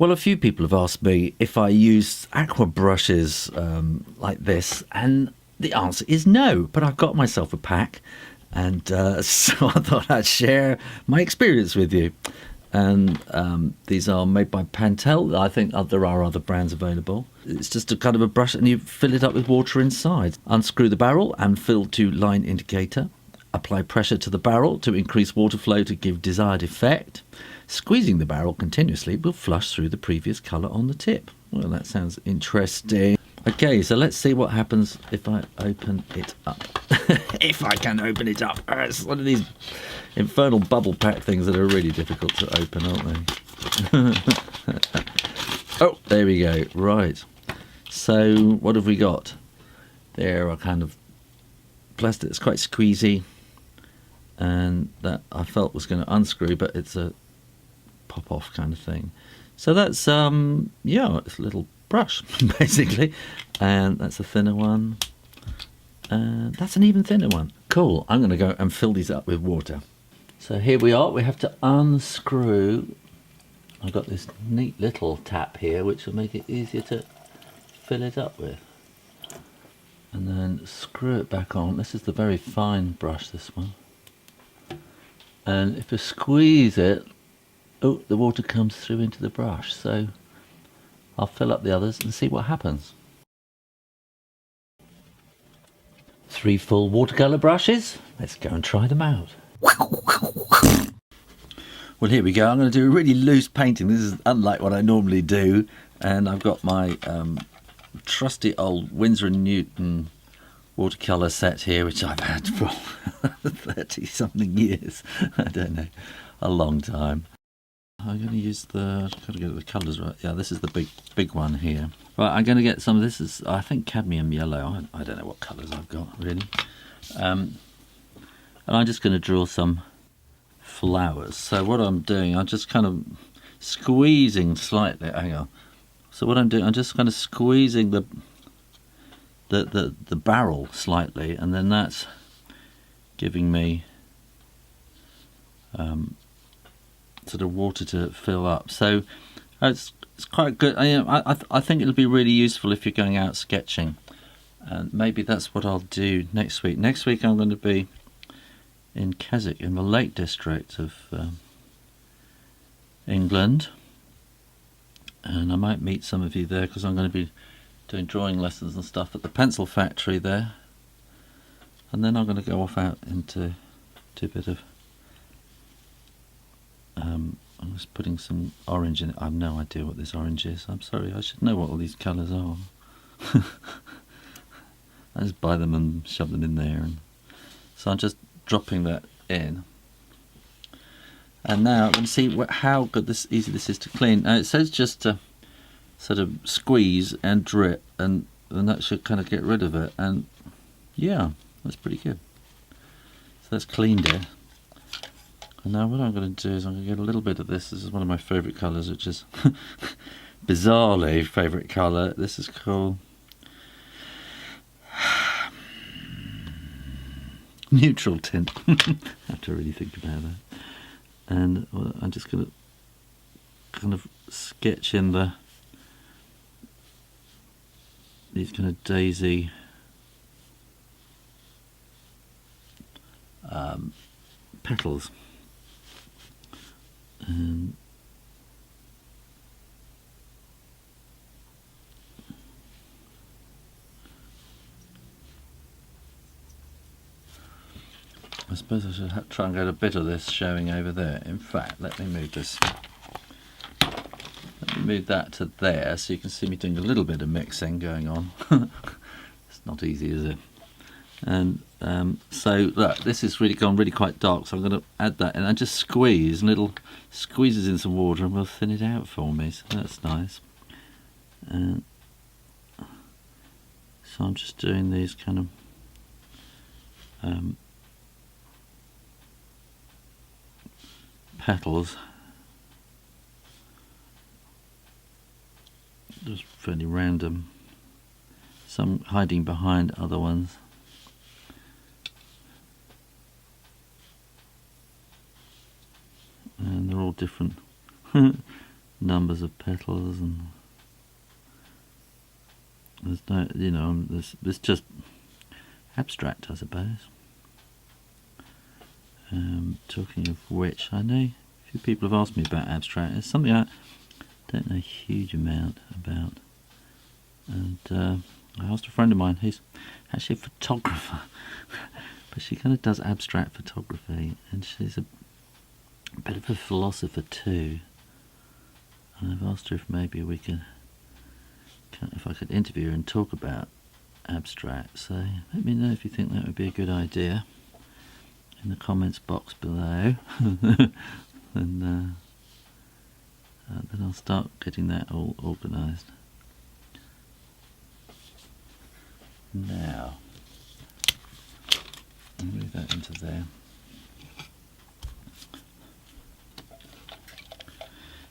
Well, a few people have asked me if I use aqua brushes like this, and the answer is no, but I've got myself a pack, and so I thought I'd share my experience with you. And these are made by Pentel. I think there are other brands available. It's just a kind of a brush, and you fill it up with water inside. Unscrew the barrel and fill to line indicator. Apply pressure to the barrel to increase water flow to give desired effect. Squeezing the barrel continuously will flush through the previous colour on the tip. Well, that sounds interesting. Okay, so let's see what happens if I open it up. If I can open it up. It's one of these infernal bubble pack things that are really difficult to open, aren't they? Oh, there we go. Right. So what have we got? There are kind of plastic. It's quite squeezy, and that I felt was going to unscrew, but it's a pop-off kind of thing. So that's yeah, it's a little brush basically, and that's a thinner one, and that's an even thinner one. Cool. I'm going to go and fill these up with water. So here we are. We have to unscrew. I've got this neat little tap here which will make it easier to fill it up with, and then screw it back on. This is the very fine brush, this one, and if you squeeze it, oh, the water comes through into the brush. So I'll fill up the others and see what happens. 3 full watercolour brushes. Let's go and try them out. Well, here we go. I'm going to do a really loose painting. This is unlike what I normally do, and I've got my trusty old Winsor & Newton watercolour set here, which I've had for 30 something years. I don't know, a long time. I'm going to use got to get the colours right. Yeah, this is the big one here. Right, I'm going to get some of this. Is I think cadmium yellow. I don't know what colours I've got really. And I'm just going to draw some flowers. So what I'm doing, I'm just kind of squeezing slightly. Hang on. So what I'm doing, I'm just kind of squeezing the barrel slightly, and then that's giving me sort of water to fill up. So it's quite good. I think it'll be really useful if you're going out sketching, and maybe that's what I'll do next week. Next week I'm going to be in Keswick, in the Lake District of England, and I might meet some of you there because I'm going to be doing drawing lessons and stuff at the pencil factory there, and then I'm going to go off out into a bit of I'm just putting some orange in it. I have no idea what this orange is. I'm sorry, I should know what all these colours are. I just buy them and shove them in there, and so I'm just dropping that in. And now I'm going to see how good easy this is to clean. Now it says just to sort of squeeze and drip, and that should kind of get rid of it. And yeah, that's pretty good. So that's cleaned it. And now what I'm going to do is I'm going to get a little bit of this. This is one of my favourite colours, which is bizarrely favourite colour. This is called neutral tint. I have to really think about that. And I'm just going to kind of sketch in these kind of daisy petals. And I suppose I should try and get a bit of this showing over there. In fact, let me move this. Let me move that to there so you can see me doing a little bit of mixing going on. It's not easy, is it? And so look, this has really gone really quite dark, so I'm going to add that, and I just squeeze, and it'll squeezes in some water and will thin it out for me, so that's nice. And so I'm just doing these kind of petals, just fairly random, some hiding behind other ones. And they're all different numbers of petals, and there's no, you know, there's just abstract, I suppose. Talking of which, I know a few people have asked me about abstract. It's something I don't know a huge amount about, and I asked a friend of mine who's actually a photographer, but she kind of does abstract photography, and she's a bit of a philosopher too. And I've asked her if maybe we could, if I could interview her and talk about abstract. So let me know if you think that would be a good idea in the comments box below. And then I'll start getting that all organised. Now, I'll move that into there.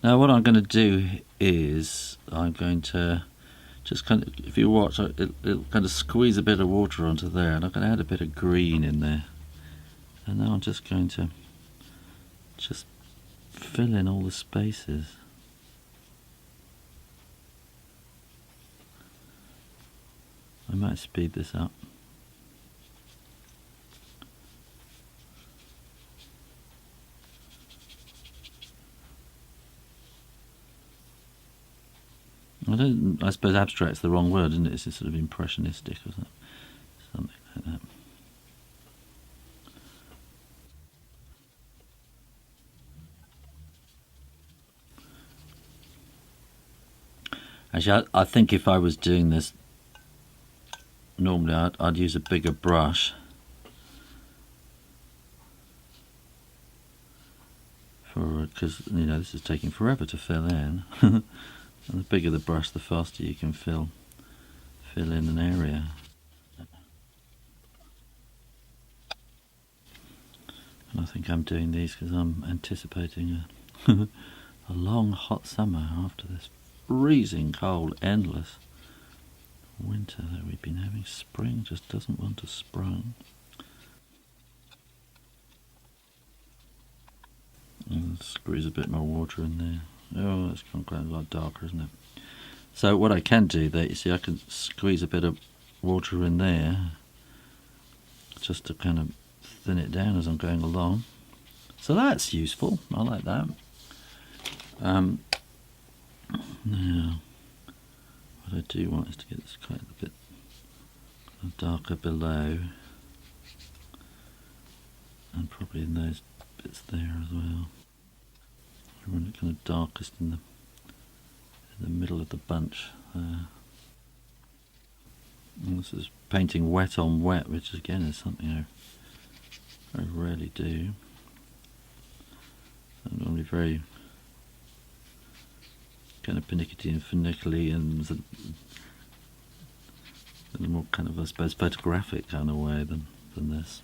Now what I'm going to do is I'm going to just kind of, if you watch, it'll kind of squeeze a bit of water onto there, and I'm going to add a bit of green in there. And now I'm just going to just fill in all the spaces. I might speed this up. I suppose abstract's the wrong word, isn't it? It's sort of impressionistic or something like that. Actually, I think if I was doing this, normally I'd use a bigger brush. Because, you know, this is taking forever to fill in. And the bigger the brush, the faster you can fill in an area. And I think I'm doing these because I'm anticipating a long hot summer after this freezing cold, endless winter that we've been having. Spring just doesn't want to sprung. And squeeze a bit more water in there. Oh, that's gone quite a lot darker, isn't it? So what I can do there, you see, I can squeeze a bit of water in there just to kind of thin it down as I'm going along. So that's useful. I like that. Now, what I do want is to get this quite a bit darker below, and probably in those bits there as well. I want it kind of darkest in the middle of the bunch there. And this is painting wet on wet, which again is something I rarely do. I'm normally very kind of pernickety and finickly and in a more kind of, I suppose, photographic kind of way than this.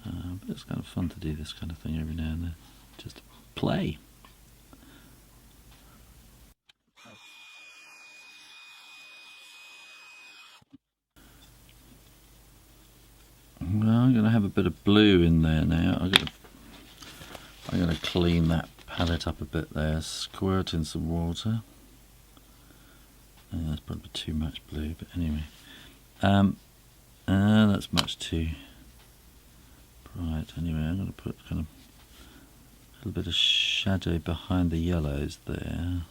But it's kind of fun to do this kind of thing every now and then. Just play. Well, I'm going to have a bit of blue in there now. I'm going to clean that palette up a bit there, squirt in some water. That's probably too much blue, but anyway. That's much too bright. Anyway, I'm going to put kind of a little bit of shadow behind the yellows there.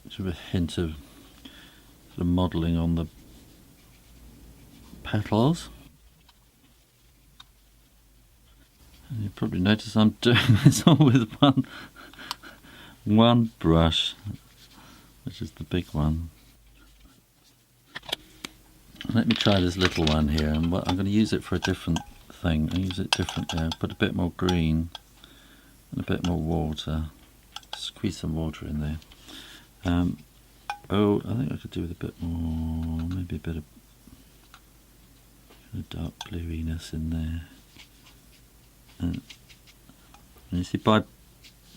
Sort of a hint of sort of modelling on the petals. And you probably notice I'm doing this all with one brush, which is the big one. Let me try this little one here, and I'm going to use it for a different thing. I'll use it differently. I'll put a bit more green and a bit more water. Squeeze some water in there. Oh, I think I could do with a bit more, maybe a bit of dark bluiness in there. And you see, by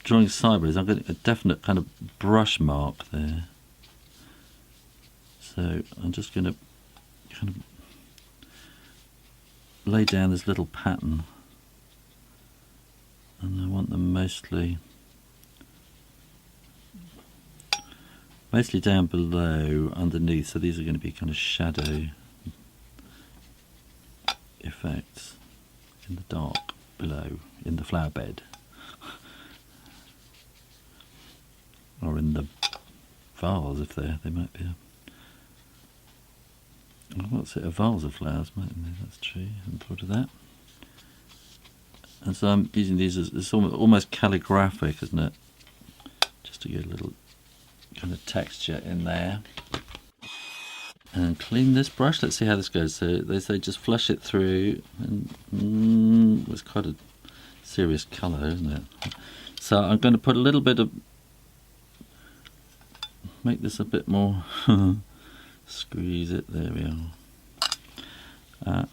drawing sideways, I'm getting a definite kind of brush mark there. So I'm just going to kind of lay down this little pattern, and I want them mostly mostly down below, underneath, so these are going to be kind of shadow effects in the dark below, in the flower bed, or in the vase if they might be. What's it? A vase of flowers, mightn't they? That's true. I hadn't thought of that. And so I'm using these as it's almost calligraphic, isn't it? Just to get a little kind of texture in there. And clean this brush. Let's see how this goes. So they say just flush it through, and it's quite a serious colour, isn't it? So I'm going to put a little bit of, make this a bit more. Squeeze it. There we are.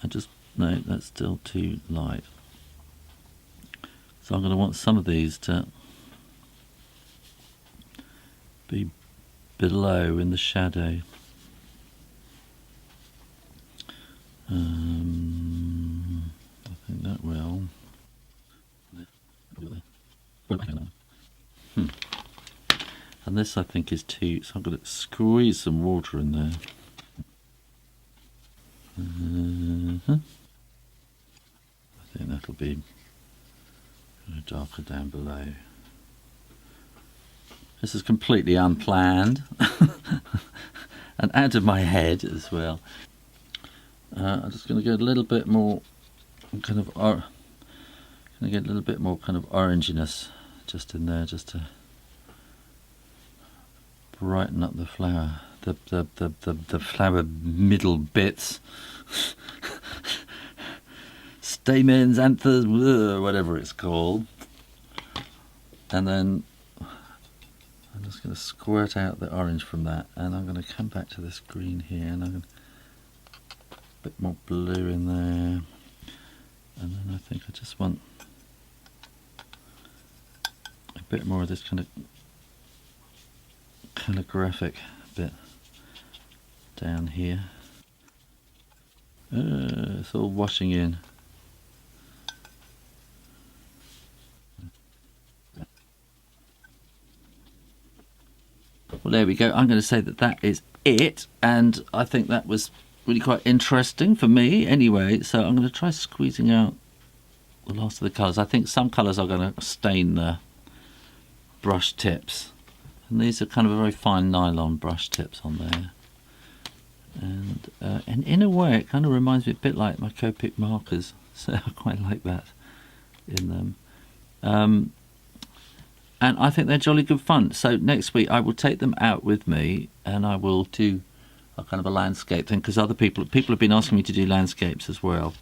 No, that's still too light. So I'm going to want some of these to be below in the shadow. I think that will. And this I think is too, so I'm going to squeeze some water in there. I think that'll be darker down below. This is completely unplanned and out of my head as well. I'm just going to get a little bit more kind of oranginess just in there, just to brighten up the flower, the flower middle bits, stamens, anthers, whatever it's called. And then I'm just going to squirt out the orange from that, and I'm going to come back to this green here, and I'm going to a bit more blue in there, and then I think I just want a bit more of this kind of calligraphic bit down here. It's all washing in. Well, there we go. I'm going to say that is it, and I think that was really quite interesting for me anyway. So I'm going to try squeezing out the last of the colours. I think some colours are going to stain the brush tips, and these are kind of a very fine nylon brush tips on there. And in a way it kind of reminds me a bit like my Copic markers, so I quite like that in them. And I think they're jolly good fun. So next week I will take them out with me, and I will do a kind of a landscape thing, because other people have been asking me to do landscapes as well,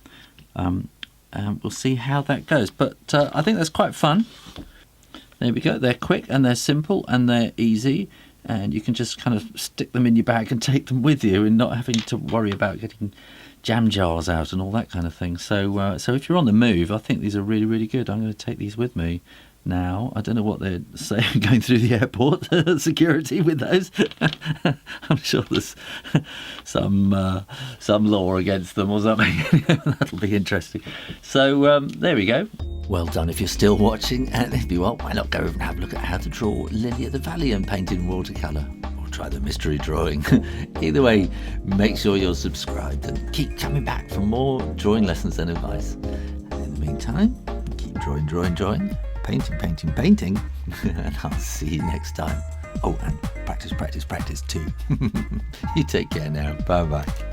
and we'll see how that goes. But I think that's quite fun. There we go. They're quick and they're simple and they're easy, and you can just kind of stick them in your bag and take them with you, and not having to worry about getting jam jars out and all that kind of thing. So so if you're on the move, I think these are really, really good. I'm going to take these with me now. I don't know what they're saying going through the airport security with those. I'm sure there's some law against them or something. That'll be interesting. So there we go. Well done if you're still watching, and if you are, why not go over and have a look at how to draw Lily of the Valley and paint in watercolour, or try the mystery drawing. Either way, make sure you're subscribed and keep coming back for more drawing lessons and advice. And in the meantime, keep drawing, painting, and I'll see you next time. Oh, and practice too. You take care now. Bye bye.